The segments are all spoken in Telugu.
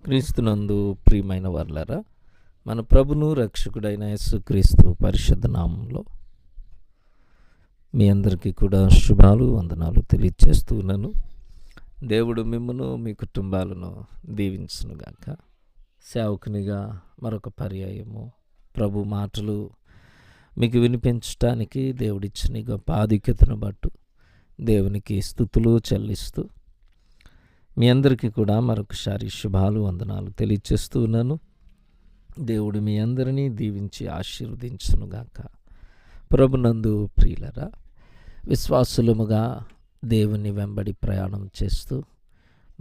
క్రీస్తునందు ప్రియమైన వారలారా, మన ప్రభును రక్షకుడైన యేసుక్రీస్తు పరిశుద్ధ నామంలో మీ అందరికీ కూడా శుభాలు వందనాలు తెలియజేస్తూ ఉన్నాను. దేవుడు మిమ్మును మీ కుటుంబాలను దీవించునుగాక. సేవకునిగా మరొక పర్యాయము ప్రభు మాటలు మీకు వినిపించటానికి దేవుడిచ్చిన గొప్ప ఆధిక్యతను బట్టు దేవునికి స్తుతులు చెల్లిస్తూ మీ అందరికీ కూడా మరొకసారి శుభాలు వందనాలు తెలియజేస్తూ ఉన్నాను. దేవుడు మీ అందరినీ దీవించి ఆశీర్వదించునుగాక. ప్రభునందు ప్రియులరా, విశ్వాసులముగా దేవుని వెంబడి ప్రయాణం చేస్తూ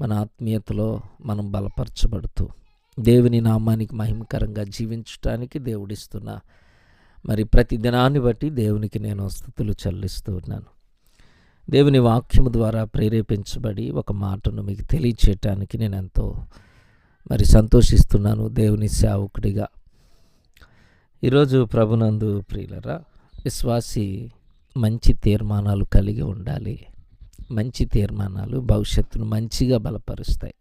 మన ఆత్మీయతలో మనం బలపరచబడుతూ దేవుని నామానికి మహిమకరంగా జీవించడానికి దేవుడిస్తున్న మరి ప్రతి దినాన్ని బట్టి దేవునికి నేను స్తుతులు చెల్లిస్తూ ఉన్నాను. దేవుని వాక్యము ద్వారా ప్రేరేపించబడి ఒక మాటను మీకు తెలియచేయటానికి నేను ఎంతో మరి సంతోషిస్తున్నాను దేవుని సేవకుడిగా. ఈరోజు ప్రభునందు ప్రియులరా, విశ్వాసి మంచి తీర్మానాలు కలిగి ఉండాలి. మంచి తీర్మానాలు భవిష్యత్తును మంచిగా బలపరుస్తాయి.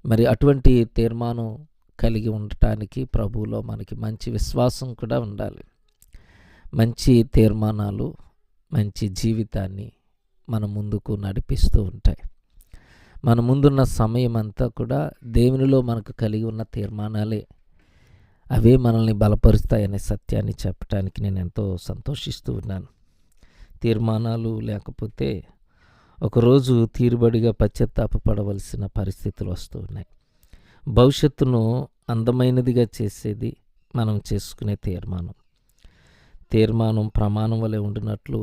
మరి అటువంటి తీర్మానం కలిగి ఉండటానికి ప్రభువులో మనకి మంచి విశ్వాసం కూడా ఉండాలి. మంచి తీర్మానాలు మంచి జీవితాన్ని మన ముందుకు నడిపిస్తూ ఉంటాయి. మన ముందున్న సమయం అంతా కూడా దేవునిలో మనకు కలిగి ఉన్న తీర్మానాలే, అవే మనల్ని బలపరుస్తాయనే సత్యాన్ని చెప్పడానికి నేను ఎంతో సంతోషిస్తూ ఉన్నాను. తీర్మానాలు లేకపోతే ఒకరోజు తీరుబడిగా పశ్చాత్తాపపడవలసిన పరిస్థితులు వస్తూ ఉన్నాయి. భవిష్యత్తును అందమైనదిగా చేసేది మనం చేసుకునే తీర్మానం ప్రమాణం వలె ఉండినట్లు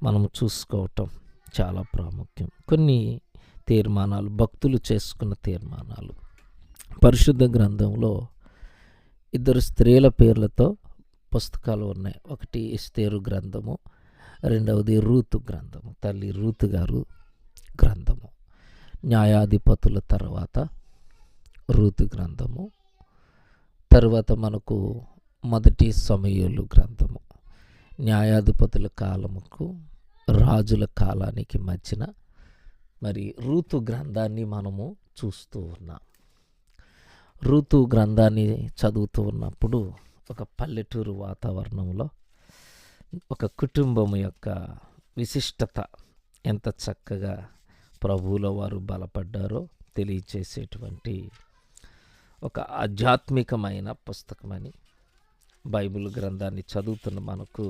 మనం చూసుకోవటం చాలా ప్రాముఖ్యం. కొన్ని తీర్మానాలు భక్తులు చేసుకున్న తీర్మానాలు పరిశుద్ధ గ్రంథంలో ఇద్దరు స్త్రీల పేర్లతో పుస్తకాలు ఉన్నాయి. ఒకటి ఎస్తేరు గ్రంథము, రెండవది రూతు గ్రంథము, తల్లి రూతు గారు గ్రంథము. న్యాయాధిపతుల తర్వాత రూతు గ్రంథము, తర్వాత మనకు మొదటి సమూయేలు గ్రంథము. న్యాయాధిపతుల కాలముకు రాజుల కాలానికి మధ్యన మరి రూతు గ్రంథాన్ని మనము చూస్తూ ఉన్నాం. రూతు గ్రంథాన్ని చదువుతూ ఉన్నప్పుడు ఒక పల్లెటూరు వాతావరణంలో ఒక కుటుంబం యొక్క విశిష్టత ఎంత చక్కగా ప్రభువులో వారు బలపడ్డారో తెలియచేసేటువంటి ఒక ఆధ్యాత్మికమైన పుస్తకమని బైబిల్ గ్రంథాన్ని చదువుతున్న మనకు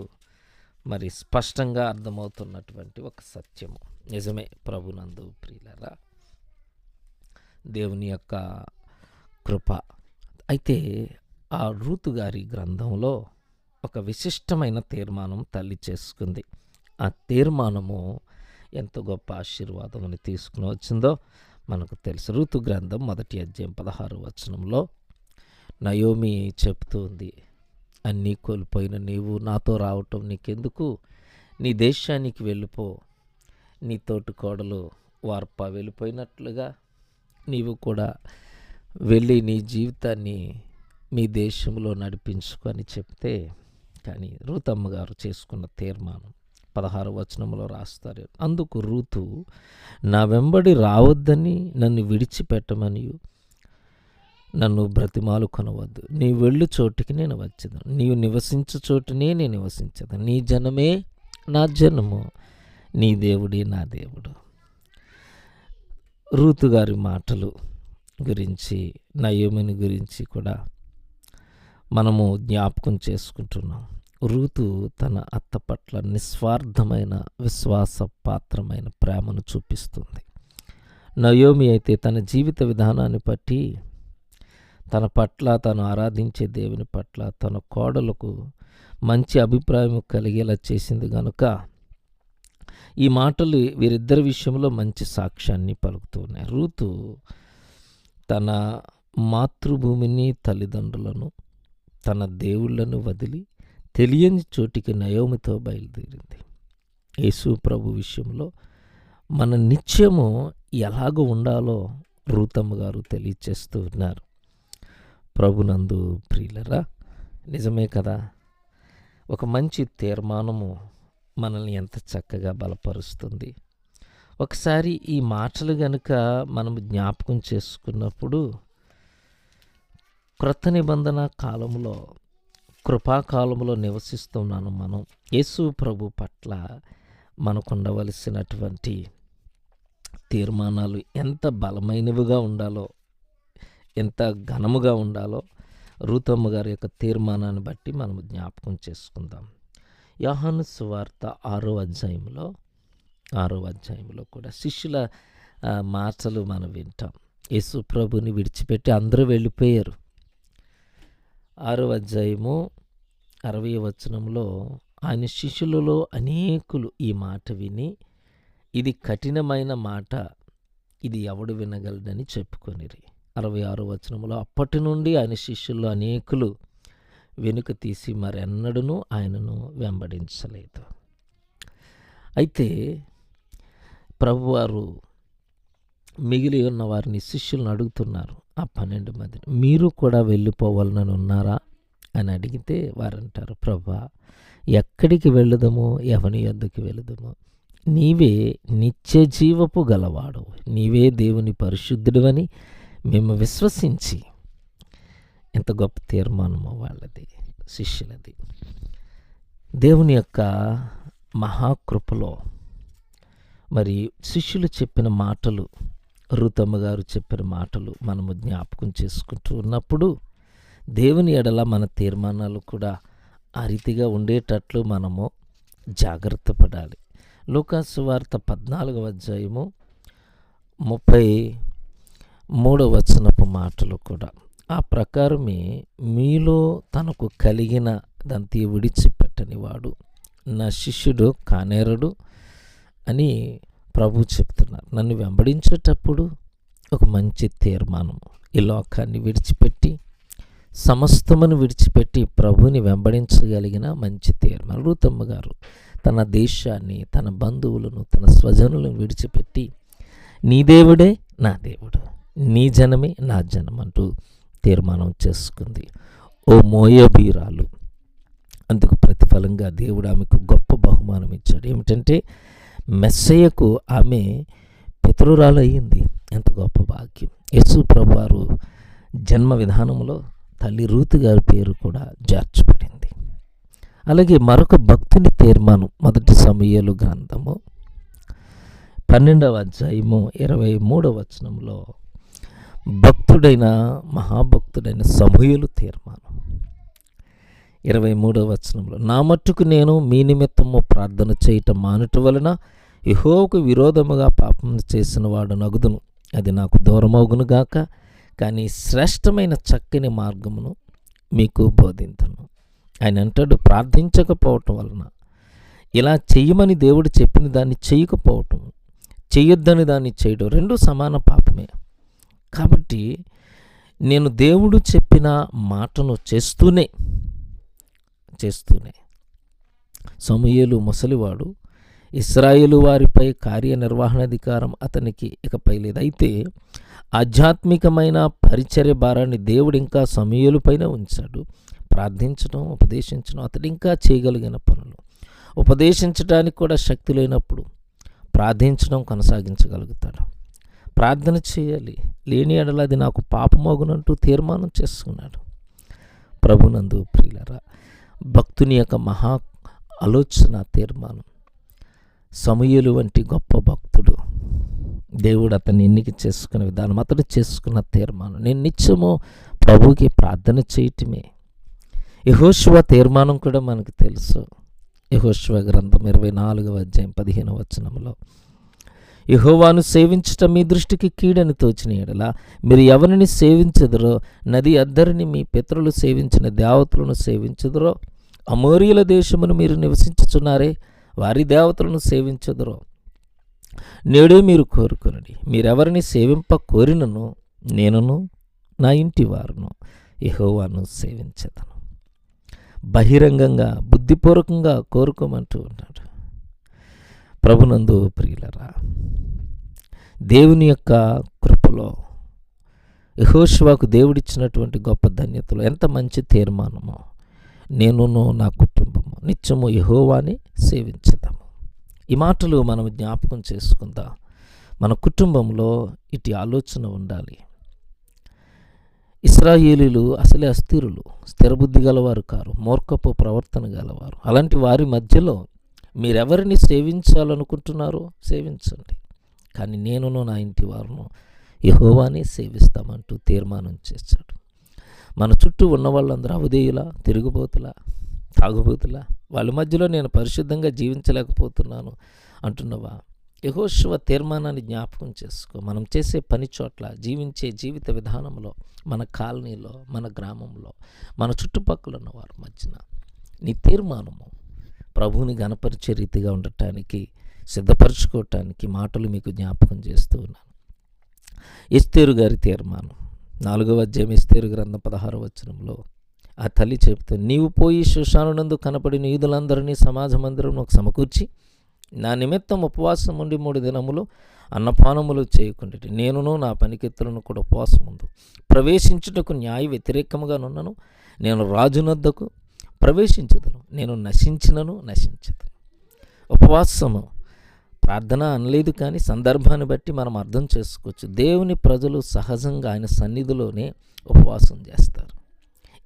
మరి స్పష్టంగా అర్థమవుతున్నటువంటి ఒక సత్యము. నిజమే ప్రభునందు ప్రియులరా, దేవుని యొక్క కృప. అయితే ఆ రూతు గారి గ్రంథంలో ఒక విశిష్టమైన తీర్మానం తల్లి చేసుకుంది. ఆ తీర్మానము ఎంత గొప్ప ఆశీర్వాదముని తీసుకుని వచ్చిందో మనకు తెలుసు. రూతు గ్రంథం మొదటి అధ్యాయం 16వ వచనంలో నయోమి చెప్తుంది, అన్నీ కోల్పోయిన నీవు నాతో రావటం నీకెందుకు? నీ దేశానికి వెళ్ళిపో. నీ తోటి కోడలు వార్ప వెళ్ళిపోయినట్లుగా నీవు కూడా వెళ్ళి నీ జీవితాన్ని మీ దేశంలో నడిపించుకొని చెప్తే, కానీ రూతమ్మ గారు చేసుకున్న తీర్మానం 16వ వచనంలో రాస్తారు. అందుకు రూతు, నా వెంబడి రావద్దని నన్ను విడిచిపెట్టమని నన్ను బ్రతిమాలు కొనవద్దు. నీ వెళ్ళు చోటికి నేను వచ్చేదను, నీవు నివసించు చోటునే నేను నివసించదు. నీ జనమే నా జనము, నీ దేవుడే నా దేవుడు. రూతు గారి మాటలు గురించి, నయోమిని గురించి కూడా మనము జ్ఞాపకం చేసుకుంటున్నాం. రూతు తన అత్త పట్ల నిస్వార్థమైన విశ్వాస పాత్రమైన ప్రేమను చూపిస్తుంది. నయోమి అయితే తన జీవిత విధానాన్ని బట్టి, తన పట్ల, తను ఆరాధించే దేవుని పట్ల తన కోడలకు మంచి అభిప్రాయం కలిగేలా చేసింది గనుక ఈ మాటలు వీరిద్దరి విషయంలో మంచి సాక్ష్యాన్ని పలుకుతూ ఉన్నాయి. రూతు తన మాతృభూమిని, తల్లిదండ్రులను, తన దేవుళ్లను వదిలి తెలియని చోటికి నయోమితో బయలుదేరింది. యేసు ప్రభు విషయంలో మన నిత్యము ఎలాగ ఉండాలో రూతమ్మ గారు తెలియచేస్తూ ఉన్నారు. ప్రభునందు ప్రియులరా, నిజమే కదా, ఒక మంచి తీర్మానము మనల్ని ఎంత చక్కగా బలపరుస్తుంది. ఒకసారి ఈ మాటలు గనుక మనం జ్ఞాపకం చేసుకున్నప్పుడు క్రొత్త నిబంధన కాలంలో, కృపాకాలంలో నివసిస్తున్నాను. మనం యేసు ప్రభు పట్ల మనకుండవలసినటువంటి తీర్మానాలు ఎంత బలమైనవిగా ఉండాలో, ఎంత ఘనముగా ఉండాలో రూతమ్మ గారి యొక్క తీర్మానాన్ని బట్టి మనం జ్ఞాపకం చేసుకుందాం. యోహాను సువార్త 6వ అధ్యాయంలో కూడా శిష్యుల మాటలు మనం వింటాం. యేసు ప్రభుని విడిచిపెట్టి అందరూ వెళ్ళిపోయారు. 6వ అధ్యాయము 60వ వచనంలో ఆయన శిష్యులలో అనేకులు ఈ మాట విని, ఇది కఠినమైన మాట, ఇది ఎవడు వినగలడని చెప్పుకొనిరి. 66వ వచనంలో అప్పటి నుండి ఆయన శిష్యుల్లో అనేకులు వెనుక తీసి మరెన్నడూ ఆయనను వెంబడించలేదు. అయితే ప్రభువారు మిగిలి ఉన్న వారిని శిష్యులను అడుగుతున్నారు, ఆ 12 మందిని, మీరు కూడా వెళ్ళిపోవాలని ఉన్నారా అని అడిగితే వారంటారు, ప్రభువా, ఎక్కడికి వెళ్ళుదము, ఎవని యొద్దకు వెళ్ళుదము? నీవే నిత్య జీవపు గలవాడు, నీవే దేవుని పరిశుద్ధుడివని మేము విశ్వసించి. ఎంత గొప్ప తీర్మానమో వాళ్ళది, శిష్యులది. దేవుని యొక్క మహాకృపలో మరి శిష్యులు చెప్పిన మాటలు, రూతమ్మ గారు చెప్పిన మాటలు మనము జ్ఞాపకం చేసుకుంటూ ఉన్నప్పుడు దేవుని ఎడల మన తీర్మానాలు కూడా ఆ రీతిగా ఉండేటట్లు మనము జాగ్రత్త పడాలి. లూకాసు సువార్త 14వ అధ్యాయము 33వ వచనపు మాటలు కూడా ఆ ప్రకారమే, మీలో తనకు కలిగిన దంతి విడిచిపెట్టని వాడు నా శిష్యుడు కానేరడు అని ప్రభు చెప్తున్నారు. నన్ను వెంబడించేటప్పుడు ఒక మంచి తీర్మానం, ఈ లోకాన్ని విడిచిపెట్టి, సమస్తమును విడిచిపెట్టి ప్రభుని వెంబడించగలిగిన మంచి తీర్మానం. రూతమ్మ గారు తన దేశాన్ని, తన బంధువులను, తన స్వజనులను విడిచిపెట్టి, నీ దేవుడే నా దేవుడు, నీ జనమే నా జనం అంటూ తీర్మానం చేసుకుంది. ఓ మోయాబీరాలు. అందుకు ప్రతిఫలంగా దేవుడు ఆమెకు గొప్ప బహుమానం ఇచ్చాడు. ఏమిటంటే మెస్సయ్యకు ఆమె పితరురాలు అయ్యింది. ఎంత గొప్ప భాగ్యం! యేసు ప్రభువారు జన్మ విధానంలో తల్లి రూతు గారి పేరు కూడా చేర్చబడింది. అలాగే మరొక భక్తుని తీర్మానం, 1 సమూయేలు గ్రంథము 12వ అధ్యాయము 23వ వచనంలో భక్తుడైన మహాభక్తుడైన సమూయేలు తీర్మానం. 23వ వచనంలో, నా మట్టుకు నేను మీ నిమిత్తము ప్రార్థన చేయటం మానుట వలన యెహోవాకు విరోధముగా పాపం చేసిన వాడు నగుదును, అది నాకు దూరమగును గాక, కానీ శ్రేష్టమైన చక్కని మార్గమును మీకు బోధింతును. ఆయన అంటాడు, ప్రార్థించకపోవటం వలన, ఇలా చెయ్యమని దేవుడు చెప్పిన దాన్ని చేయకపోవటం, చెయ్యొద్దని దాన్ని చేయడం రెండూ సమాన పాపమే. కాబట్టి నేను దేవుడు చెప్పిన మాటను చేస్తూనే సమూయేలు ముసలివాడు, ఇశ్రాయేలు వారిపై కార్యనిర్వహణాధికారం అతనికి ఇకపై లేదు. అయితే ఆధ్యాత్మికమైన పరిచర్య భారాన్ని దేవుడు ఇంకా సమూయేలు పైన ఉంచాడు. ప్రార్థించడం, ఉపదేశించడం అతడు ఇంకా చేయగలిగిన పనులు. ఉపదేశించడానికి కూడా శక్తి లేనప్పుడు ప్రార్థించడం కొనసాగించగలుగుతాడు. ప్రార్థన చేయాలి, లేని ఎడల అది నాకు పాపమోగునంటూ తీర్మానం చేసుకున్నాడు. ప్రభునందు ప్రియులారా, భక్తుని యొక్క మహా ఆలోచన తీర్మానం. సమూయేలు వంటి గొప్ప భక్తుడు, దేవుడు అతన్ని ఎన్నిక చేసుకున్న విధానం, అతడు చేసుకున్న తీర్మానం, నేను నిత్యము ప్రభువుకి ప్రార్థన చేయటమే. యెహోషువ తీర్మానం కూడా మనకు తెలుసు. యెహోషువ గ్రంథం 24వ అధ్యాయం 15వ వచనంలో, యెహోవాను సేవించటం మీ దృష్టికి కీడని తోచిన యెడల మీరు ఎవరిని సేవించెదరో, నది అద్దరిని మీ పితరులు సేవించిన దేవతలను సేవించెదరో, అమోరీయుల దేశమును మీరు నివసించుచున్నారే, వారి దేవతలను సేవించెదరో, నేడే మీరు కోరుకొనండి. మీరెవరిని సేవింప కోరినను నేనును నా ఇంటి వారును యెహోవాను సేవించెదను. బహిరంగంగా, బుద్ధిపూర్వకంగా కోరుకోమంటూ ఉన్నాడు. ప్రభునందు ప్రియులరా, దేవుని యొక్క కృపలో యెహోషువకు దేవుడిచ్చినటువంటి గొప్ప ధన్యతలు, ఎంత మంచి తీర్మానమో, నేనును నా కుటుంబము నిత్యము యెహోవాని సేవించుదాము. ఈ మాటలు మనం జ్ఞాపకం చేసుకుందాం. మన కుటుంబంలో ఇటు ఆలోచన ఉండాలి. ఇశ్రాయేలీలు అసలే అస్థిరులు, స్థిరబుద్ధి గలవారు కారు, మూర్ఖపు ప్రవర్తన గలవారు. అలాంటి వారి మధ్యలో మీరెవరిని సేవించాలనుకుంటున్నారో సేవించండి, కానీ నేనును నా ఇంటి వారును యెహోవానే సేవిస్తామంటూ తీర్మానం చేశాడు. మన చుట్టూ ఉన్న వాళ్ళందరూ అవిధేయులా, తిరుగుబోతులా, తాగుబోతులా, వాళ్ళ మధ్యలో నేను పరిశుద్ధంగా జీవించలేకపోతున్నాను అంటున్నవా? యెహోషువ తీర్మానాన్ని జ్ఞాపకం చేసుకో. మనం చేసే పని చోట్ల, జీవించే జీవిత విధానంలో, మన కాలనీలో, మన గ్రామంలో, మన చుట్టుపక్కల ఉన్న వారి మధ్యన నీ తీర్మానము ప్రభువుని గణపరిచే రీతిగా ఉండటానికి, సిద్ధపరచుకోవటానికి మాటలు మీకు జ్ఞాపకం చేస్తూ ఉన్నాను. ఎస్తేరు గారి తీర్మానం 4వ అధ్యాయం ఎస్తేరు గ్రంథం 16వ వచనంలో ఆ తల్లి చెబుతుంది, నీవు పోయి శూషానునందు కనపడిన యూదులందరినీ సమాజ మందిరంలో సమకూర్చి నా నిమిత్తం ఉపవాసం ఉండి 3 దినములు అన్నపానములు చేయకుండాటి నేనును నా పనికెత్తులను కూడా ఉపవాసం ఉందు ప్రవేశించుటకు న్యాయ వ్యతిరేకముగానున్నను. నేను రాజునొద్దకు ప్రవేశించదును, నేను నశించినను నశించదును. ఉపవాసము ప్రార్థన అనలేదు, కానీ సందర్భాన్ని బట్టి మనం అర్థం చేసుకోవచ్చు. దేవుని ప్రజలు సహజంగా ఆయన సన్నిధిలోనే ఉపవాసం చేస్తారు.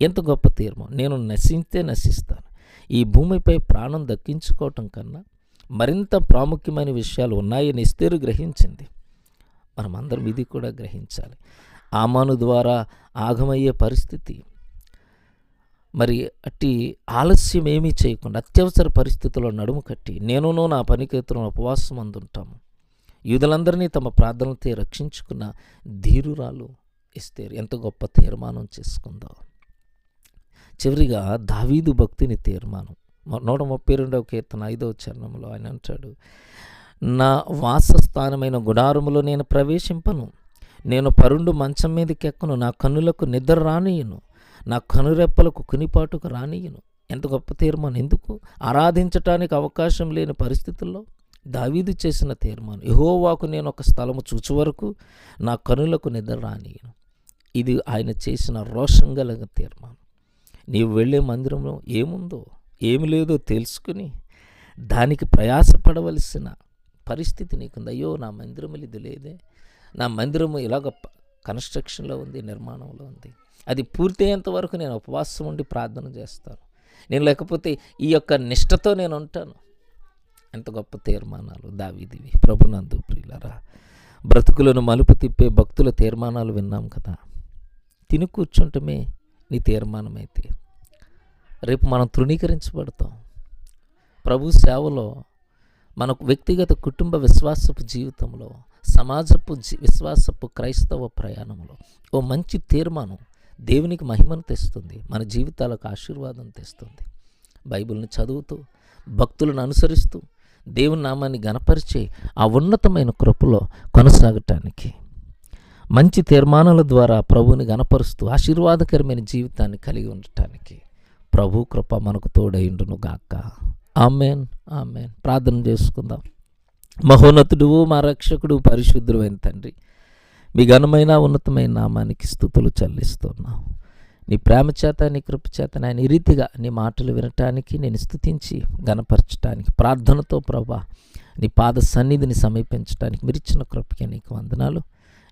ఎంత గొప్ప తీర్మానం! నేను నశిస్తే నశిస్తాను. ఈ భూమిపై ప్రాణం దక్కించుకోవటం కన్నా మరింత ప్రాముఖ్యమైన విషయాలు ఉన్నాయని ఎస్తేరు గ్రహించింది. మనమందరం ఇది కూడా గ్రహించాలి. ఆమాను ద్వారా ఆగమయ్యే పరిస్థితి, మరి అట్టి ఆలస్యం ఏమీ చేయకుండా అత్యవసర పరిస్థితుల్లో నడుము కట్టి నేనునో నా పనికెత్తున ఉపవాసం అందుంటాము. యూదులందరినీ తమ ప్రార్థనలతో రక్షించుకున్న ధీరురాలు ఎస్తేరు ఎంత గొప్ప తీర్మానం చేసుకుందో. చివరిగా దావీదు భక్తిని తీర్మానం 132వ కీర్తన 5వ చరణంలో ఆయన అంటాడు, నా వాసస్థానమైన గుడారములో నేను ప్రవేశింపను, నేను పరుండు మంచం మీదకి ఎక్కను, నా కన్నులకు నిద్ర రానియను, నా కనురెప్పలకు కునిపాటుకు రానియను. ఎంత గొప్ప తీర్మానం! ఎందుకు? ఆరాధించటానికి అవకాశం లేని పరిస్థితుల్లో దావీదు చేసిన తీర్మానం, యెహోవాకు నేను ఒక స్థలము చూచు వరకు నా కనులకు నిద్ర రానియను. ఇది ఆయన చేసిన రోషం గల తీర్మానం. నీవు వెళ్ళే మందిరంలో ఏముందో ఏమి లేదో తెలుసుకుని దానికి ప్రయాసపడవలసిన పరిస్థితి నీకుంది. అయ్యో, నా మందిరం ఇది లేదే, నా మందిరము ఇలాగ కన్స్ట్రక్షన్లో ఉంది, నిర్మాణంలో ఉంది, అది పూర్తయ్యేంత వరకు నేను ఉపవాసం ఉండి ప్రార్థన చేస్తాను, నేను లేకపోతే ఈ యొక్క నిష్టతో నేను ఉంటాను. ఎంత గొప్ప తీర్మానాలు దావీదివి! ప్రభునందు ప్రియులారా, బ్రతుకులను మలుపు తిప్పే భక్తుల తీర్మానాలు విన్నాం కదా. తిని కూర్చుంటమే నీ తీర్మానమైతే రేపు మనం తృణీకరించబడతాం. ప్రభు సేవలో, మనకు వ్యక్తిగత కుటుంబ విశ్వాసపు జీవితంలో, సమాజపు విశ్వాసపు క్రైస్తవ ప్రయాణంలో ఓ మంచి తీర్మానం దేవునికి మహిమను తెస్తుంది, మన జీవితాలకు ఆశీర్వాదం తెస్తుంది. బైబిల్ని చదువుతూ, భక్తులను అనుసరిస్తూ, దేవుని నామాన్ని గణపరిచే ఆ ఉన్నతమైన కృపలో కొనసాగటానికి, మంచి తీర్మానాల ద్వారా ప్రభువుని గణపరుస్తూ ఆశీర్వాదకరమైన జీవితాన్ని కలిగి ఉండటానికి ప్రభు కృప మనకు తోడైండును గాక. Amen, amen. ప్రార్థన చేసుకుందాం. మహోన్నతుడు, మా రక్షకుడు, పరిశుద్ధుడు అయిన తండ్రి, మీ ఘనమైన ఉన్నతమైన నామానికి స్తుతులు చెల్లిస్తున్నాం. నీ ప్రేమ చేత, నీ కృప చేత నాయన ఈ రీతిగా నీ మాటలు వినటానికి, నేను స్తుతించి గణపరచటానికి, ప్రార్థనతో ప్రభా నీ పాద సన్నిధిని సమీపించడానికి మీరిచ్చిన కృపకే నీకు వందనాలు.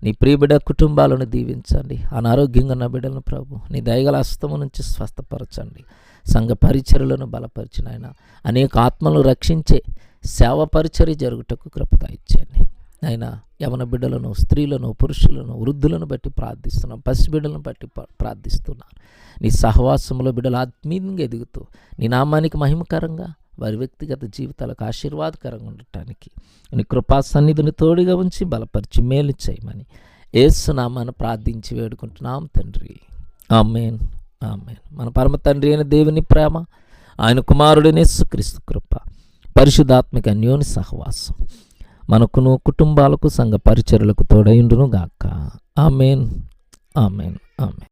నీ ప్రియబిడ్డ కుటుంబాలను దీవించండి. అనారోగ్యంగా ఉన్న బిడ్డలను ప్రభు నీ దయగల హస్తము నుంచి స్వస్థపరచండి. సంఘ పరిచర్యలను బలపరిచిన ఆయన అనేక ఆత్మలను రక్షించే సేవ పరిచర్య జరుగుటకు కృప ఇచ్చేయండి. అయినా యవన బిడ్డలను, స్త్రీలను, పురుషులను, వృద్ధులను బట్టి ప్రార్థిస్తున్నాం. పసిబిడ్డలను బట్టి ప్రార్థిస్తున్నాను. నీ సహవాసంలో బిడ్డలు ఆత్మీయంగా ఎదుగుతూ నీ నామానికి మహిమకరంగా, వారి వ్యక్తిగత జీవితాలకు ఆశీర్వాదకరంగా ఉండటానికి నీ కృపా సన్నిధిని తోడుగా ఉంచి బలపరిచి మేలు చేయమని యేసు నామాన ప్రార్థించి వేడుకుంటున్నాం తండ్రి. ఆమేన్, ఆమేన్. మన పరమ తండ్రి అయిన దేవుని ప్రేమ, ఆయన కుమారుడైన యేసుక్రీస్తు కృప, పరిశుద్ధాత్మిక అన్యోన్య సహవాసం మనకును, కుటుంబాలకు, సంఘ పరిచర్యలకు తోడైండును గాక. ఆమేన్, ఆమేన్, ఆమేన్.